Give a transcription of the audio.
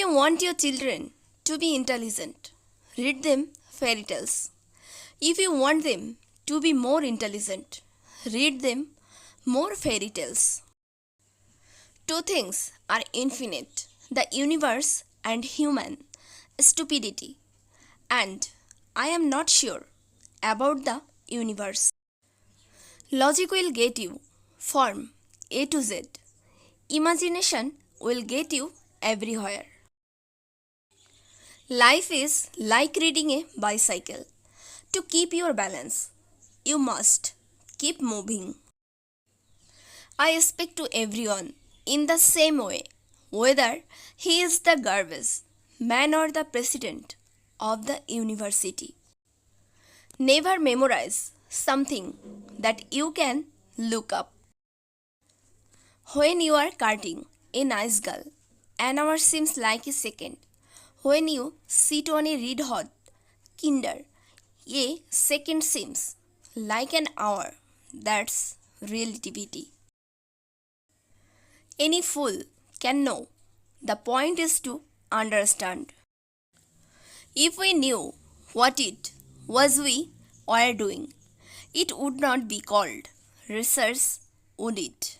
you want your children to be intelligent, read them fairy tales. If you want them to be more intelligent, read them more fairy tales. Two things are infinite: the universe and human stupidity. And I am not sure about the universe. Logic will get you from A to Z. Imagination will get you everywhere. Life is like riding a bicycle. To keep your balance, you must keep moving. I speak to everyone in the same way, whether he is the garbage man or the president of the university. Never memorize something that you can look up. When you are karting a nice girl, an hour seems like a second. When you sit on a red hot kinder, a second seems like an hour. That's relativity. Any fool can know. The point is to understand. If we knew what it was we were doing, it would not be called research, would it?